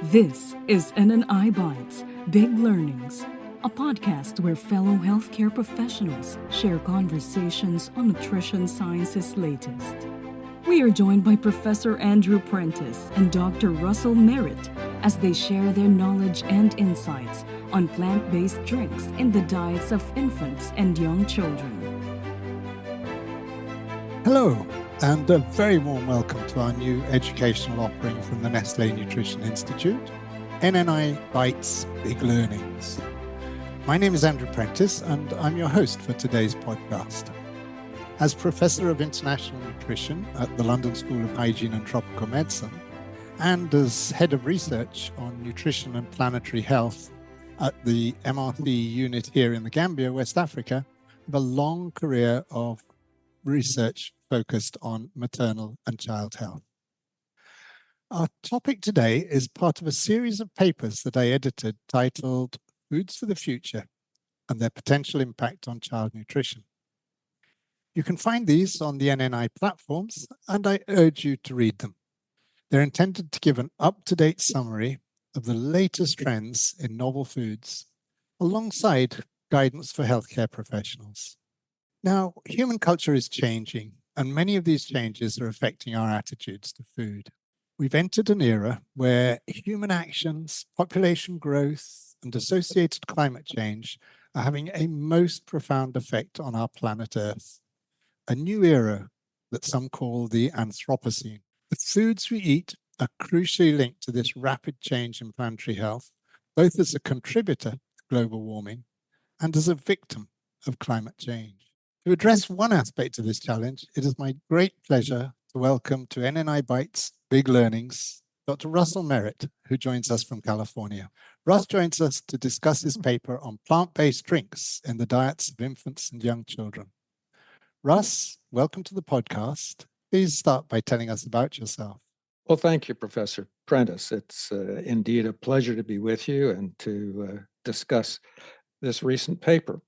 This is NNI Bites, Big Learnings, a podcast where fellow healthcare professionals share conversations on nutrition science's latest. We are joined by Professor Andrew Prentice and Dr. Russell Merritt as they share their knowledge and insights on plant-based drinks in the diets of infants and young children. Hello, and a very warm welcome to our new educational offering from the Nestlé Nutrition Institute, NNI Bites Big Learnings. My name is Andrew Prentice, and I'm your host for today's podcast. As Professor of International Nutrition at the London School of Hygiene and Tropical Medicine, and as Head of Research on Nutrition and Planetary Health at the MRC unit here in the Gambia, West Africa, I have a long career of research focused on maternal and child health. Our topic today is part of a series of papers that I edited titled Foods for the Future and Their Potential Impact on Child Nutrition. You can find these on the NNI platforms, and I urge you to read them. They're intended to give an up-to-date summary of the latest trends in novel foods, alongside guidance for healthcare professionals. Now, human culture is changing, and many of these changes are affecting our attitudes to food. We've entered an era where human actions, population growth, and associated climate change are having a most profound effect on our planet Earth. A new era that some call the Anthropocene. The foods we eat are crucially linked to this rapid change in planetary health, both as a contributor to global warming and as a victim of climate change. To address one aspect of this challenge, it is my great pleasure to welcome to NNI Bites Big Learnings, Dr. Russell Merritt, who joins us from California. Russ joins us to discuss his paper on plant-based drinks in the diets of infants and young children. Russ, welcome to the podcast. Please start by telling us about yourself. Well, thank you, Professor Prentice. It's indeed a pleasure to be with you and to discuss this recent paper.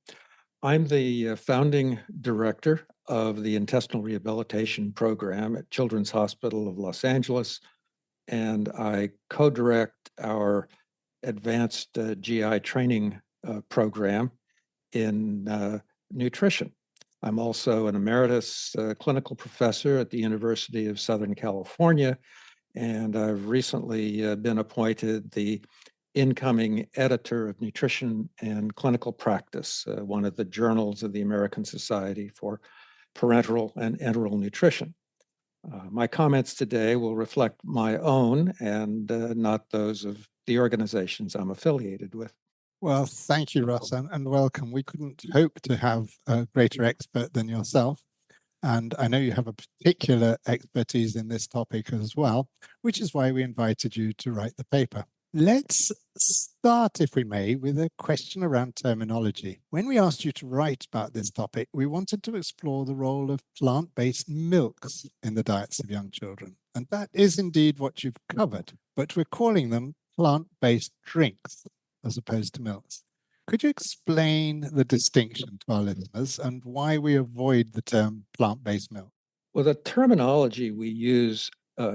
I'm the founding director of the Intestinal Rehabilitation Program at Children's Hospital of Los Angeles, and I co-direct our advanced GI training program in nutrition. I'm also an emeritus clinical professor at the University of Southern California, and I've recently been appointed the incoming editor of Nutrition and Clinical Practice, one of the journals of the American Society for Parenteral and Enteral Nutrition. My comments today will reflect my own and not those of the organizations I'm affiliated with. Well, thank you, Russ, and welcome. We couldn't hope to have a greater expert than yourself. And I know you have a particular expertise in this topic as well, which is why we invited you to write the paper. Let's start, if we may, with a question around terminology. When we asked you to write about this topic, we wanted to explore the role of plant-based milks in the diets of young children. And that is indeed what you've covered, but we're calling them plant-based drinks as opposed to milks. Could you explain the distinction to our listeners and why we avoid the term plant-based milk? Well, the terminology we use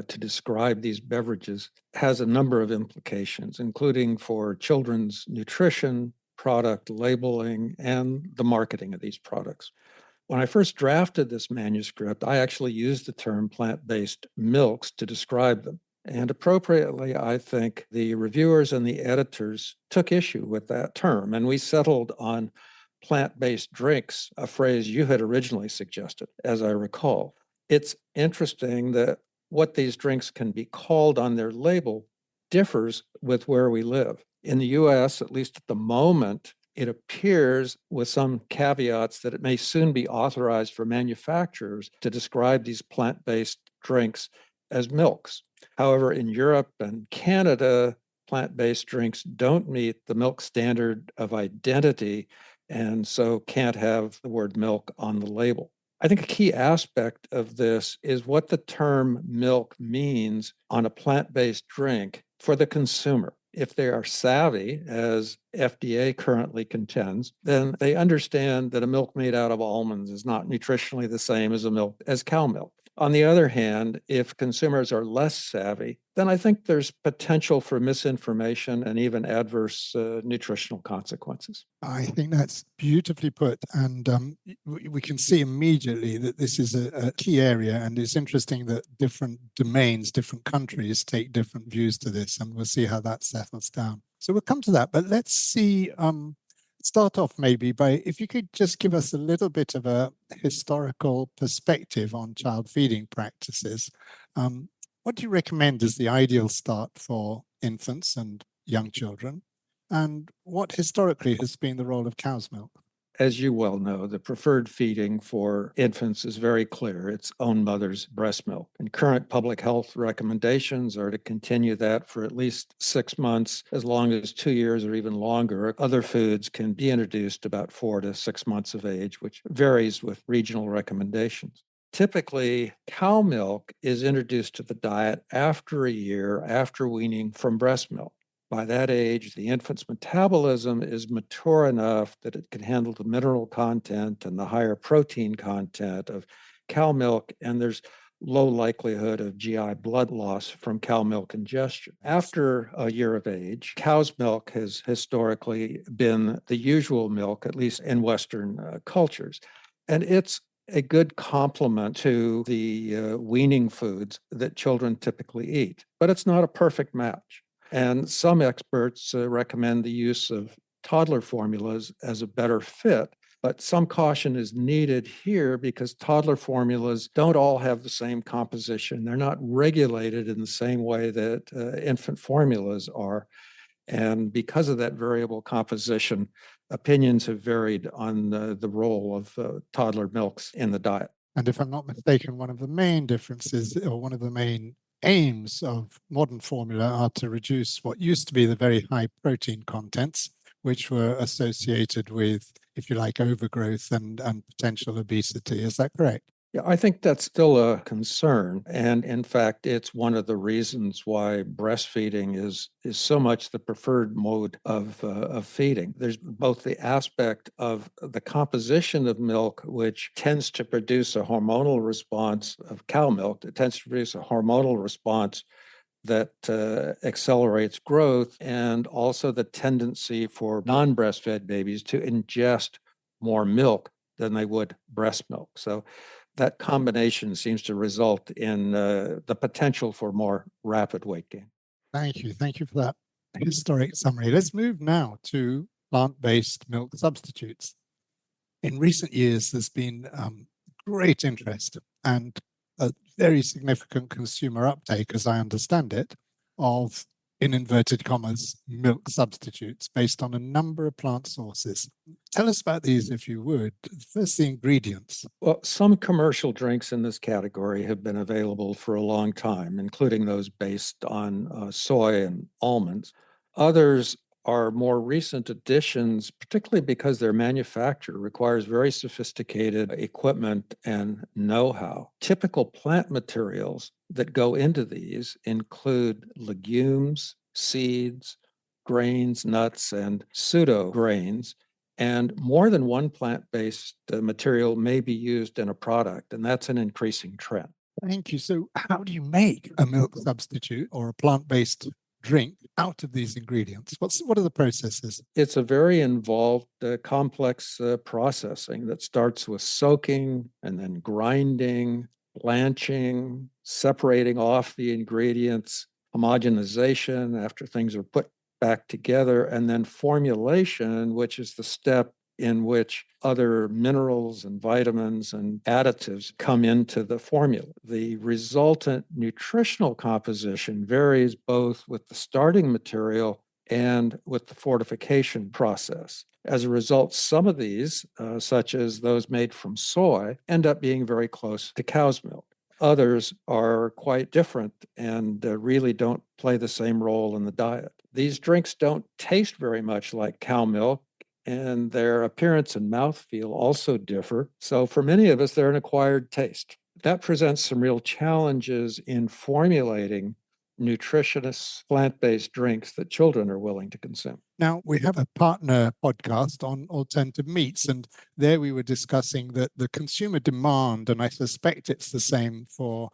to describe these beverages has a number of implications, including for children's nutrition, product labeling, and the marketing of these products. When I first drafted this manuscript, I actually used the term plant-based milks to describe them. And appropriately, I think the reviewers and the editors took issue with that term, and we settled on plant-based drinks, a phrase you had originally suggested, as I recall. It's interesting that what these drinks can be called on their label differs with where we live. In the US, at least at the moment, it appears with some caveats that it may soon be authorized for manufacturers to describe these plant-based drinks as milks. However, in Europe and Canada, plant-based drinks don't meet the milk standard of identity and so can't have the word milk on the label. I think a key aspect of this is what the term milk means on a plant-based drink for the consumer. If they are savvy, as FDA currently contends, then they understand that a milk made out of almonds is not nutritionally the same as a milk as cow milk. On the other hand, if consumers are less savvy, then I think there's potential for misinformation and even adverse nutritional consequences. I think that's beautifully put. And we can see immediately that this is a key area. And it's interesting that different domains, different countries take different views to this. And we'll see how that settles down. So we'll come to that. But let's see, start off maybe by, if you could just give us a little bit of a historical perspective on child feeding practices. What do you recommend as the ideal start for infants and young children? And what historically has been the role of cow's milk? As you well know, the preferred feeding for infants is very clear. It's own mother's breast milk. And current public health recommendations are to continue that for at least 6 months, as long as 2 years or even longer. Other foods can be introduced about 4 to 6 months of age, which varies with regional recommendations. Typically, cow milk is introduced to the diet after a year after weaning from breast milk. By that age, the infant's metabolism is mature enough that it can handle the mineral content and the higher protein content of cow milk, and there's low likelihood of GI blood loss from cow milk ingestion. After a year of age, cow's milk has historically been the usual milk, at least in Western cultures, and it's a good complement to the weaning foods that children typically eat, but it's not a perfect match. And some experts recommend the use of toddler formulas as a better fit, but some caution is needed here because toddler formulas don't all have the same composition. They're not regulated in the same way that infant formulas are. And because of that variable composition, opinions have varied on the role of toddler milks in the diet. And if I'm not mistaken, one of the main differences, or one of the main aims of modern formula, are to reduce what used to be the very high protein contents, which were associated with, if you like, overgrowth and potential obesity. Is that correct? Yeah, I think that's still a concern. And in fact, it's one of the reasons why breastfeeding is so much the preferred mode of feeding. There's both the aspect of the composition of milk, which tends to produce a hormonal response of cow milk. It tends to produce a hormonal response that accelerates growth, and also the tendency for non-breastfed babies to ingest more milk than they would breast milk. So that combination seems to result in the potential for more rapid weight gain. Thank you. Thank you for that historic summary. Let's move now to plant-based milk substitutes. In recent years, there's been great interest and a very significant consumer uptake, as I understand it, of, in inverted commas, milk substitutes based on a number of plant sources. Tell us about these, if you would. First, the ingredients. Well, some commercial drinks in this category have been available for a long time, including those based on soy and almonds. Others are more recent additions, particularly because their manufacture requires very sophisticated equipment and know-how. Typical plant materials that go into these include legumes, seeds, grains, nuts, and pseudo grains. And more than one plant-based material may be used in a product, and that's an increasing trend. Thank you. So how do you make a milk substitute or a plant-based drink out of these ingredients? What are the processes? It's a very involved, complex processing that starts with soaking and then grinding, blanching, separating off the ingredients, homogenization after things are put back together, and then formulation, which is the step in which other minerals and vitamins and additives come into the formula. The resultant nutritional composition varies both with the starting material and with the fortification process. As a result, some of these, such as those made from soy, end up being very close to cow's milk. Others are quite different and really don't play the same role in the diet. These drinks don't taste very much like cow milk, and their appearance and mouthfeel also differ. So for many of us, they're an acquired taste. That presents some real challenges in formulating nutritious plant-based drinks that children are willing to consume. Now, we have a partner podcast on alternative meats, and there we were discussing that the consumer demand, and I suspect it's the same for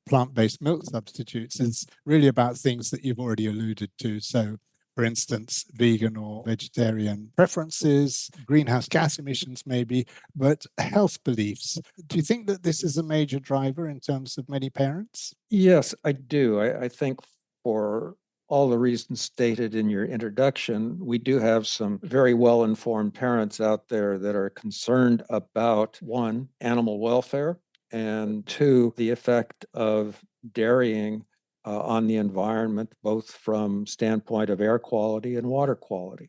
plant-based milk substitutes, is really about things that you've already alluded to. So, for instance, vegan or vegetarian preferences, greenhouse gas emissions maybe, but health beliefs. Do you think that this is a major driver in terms of many parents? Yes, I do. I think for all the reasons stated in your introduction, we do have some very well-informed parents out there that are concerned about, one, animal welfare, and two, the effect of dairying on the environment, both from standpoint of air quality and water quality.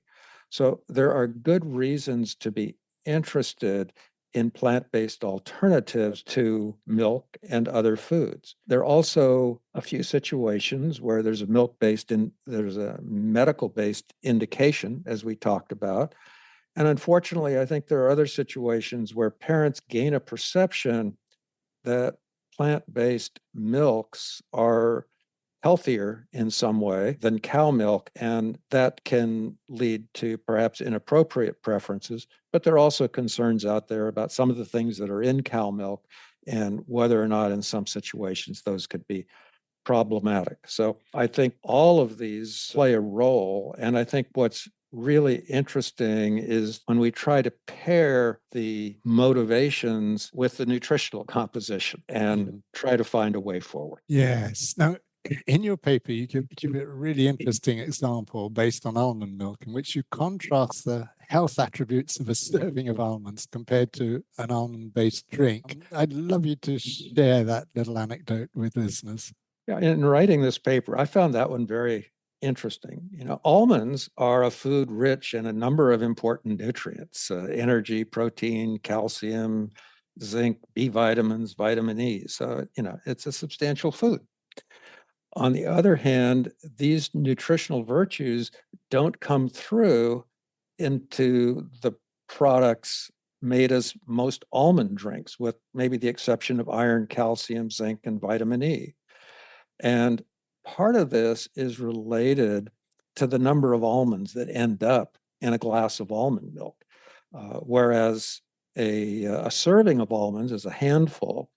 So there are good reasons to be interested in plant-based alternatives to milk and other foods. There are also a few situations where there's a medical-based indication, as we talked about. And unfortunately, I think there are other situations where parents gain a perception that plant-based milks are healthier in some way than cow milk, and that can lead to perhaps inappropriate preferences. But there are also concerns out there about some of the things that are in cow milk and whether or not in some situations those could be problematic. So I think all of these play a role, and I think what's really interesting is when we try to pair the motivations with the nutritional composition and try to find a way forward. Yes. Now, in your paper, you give a really interesting example based on almond milk, in which you contrast the health attributes of a serving of almonds compared to an almond-based drink. I'd love you to share that little anecdote with listeners. Yeah, in writing this paper, I found that one very interesting. Almonds are a food rich in a number of important nutrients: energy, protein, calcium, zinc, B vitamins, vitamin E. So, it's a substantial food. On the other hand, these nutritional virtues don't come through into the products made as most almond drinks, with maybe the exception of iron, calcium, zinc, and vitamin E. And part of this is related to the number of almonds that end up in a glass of almond milk, whereas a serving of almonds is a handful.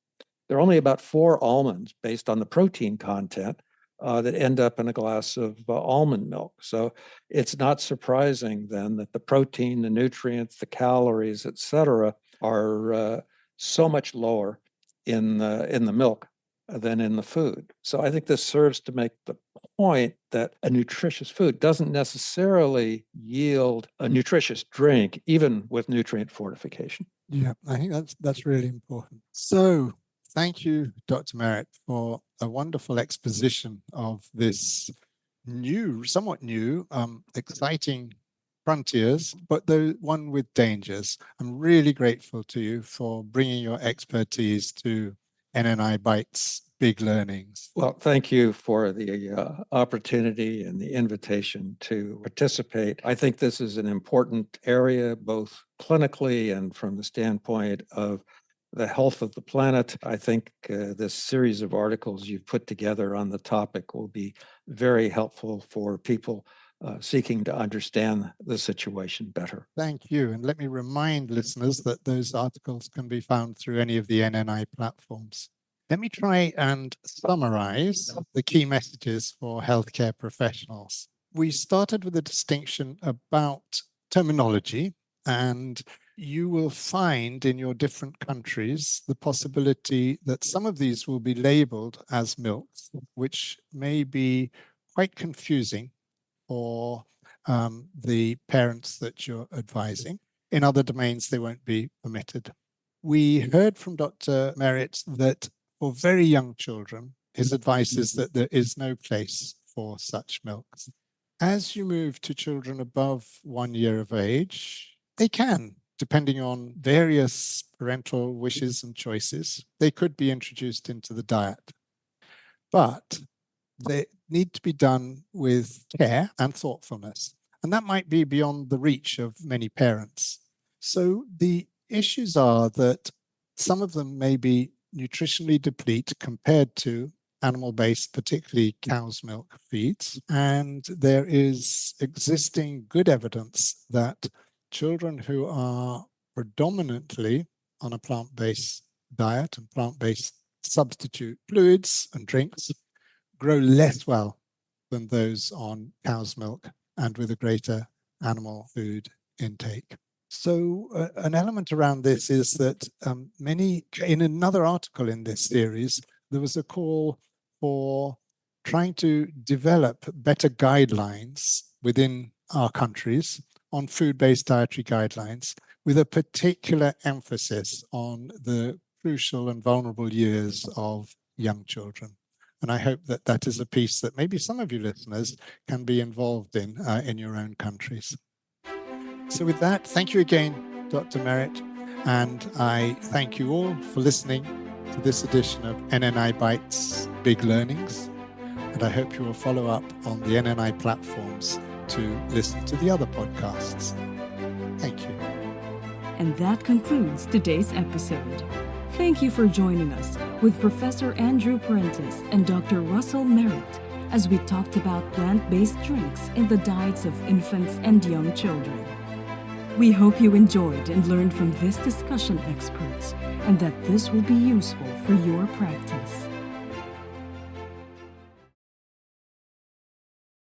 There are only about 4 almonds based on the protein content that end up in a glass of almond milk. So it's not surprising then that the protein, the nutrients, the calories, et cetera, are so much lower in the milk than in the food. So I think this serves to make the point that a nutritious food doesn't necessarily yield a nutritious drink, even with nutrient fortification. Yeah, I think that's really important. So thank you, Dr. Merritt, for a wonderful exposition of this somewhat new, exciting frontiers, but the one with dangers. I'm really grateful to you for bringing your expertise to NNI Bites Big Learnings. Well, thank you for the opportunity and the invitation to participate. I think this is an important area, both clinically and from the standpoint of the health of the planet. I think this series of articles you've put together on the topic will be very helpful for people seeking to understand the situation better. Thank you. And let me remind listeners that those articles can be found through any of the NNI platforms. Let me try and summarize the key messages for healthcare professionals. We started with a distinction about terminology, and you will find in your different countries the possibility that some of these will be labeled as milks, which may be quite confusing for the parents that you're advising. In other domains, they won't be permitted. We heard from Dr. Merritt that for very young children, his advice is that there is no place for such milks. As you move to children above 1 year of age, they can, depending on various parental wishes and choices, they could be introduced into the diet. But they need to be done with care and thoughtfulness, and that might be beyond the reach of many parents. So the issues are that some of them may be nutritionally deplete compared to animal-based, particularly cow's milk feeds. And there is existing good evidence that children who are predominantly on a plant-based diet and plant-based substitute fluids and drinks grow less well than those on cow's milk and with a greater animal food intake. So an element around this is that in another article in this series, there was a call for trying to develop better guidelines within our countries on food-based dietary guidelines, with a particular emphasis on the crucial and vulnerable years of young children. And I hope that that is a piece that maybe some of you listeners can be involved in your own countries. So with that, thank you again, Dr. Merritt, and I thank you all for listening to this edition of NNI Bites Big Learnings, and I hope you will follow up on the NNI platforms to listen to the other podcasts. Thank you. And that concludes today's episode. Thank you for joining us with Professor Andrew Prentice and Dr. Russell Merritt as we talked about plant-based drinks in the diets of infants and young children. We hope you enjoyed and learned from this discussion experts and that this will be useful for your practice.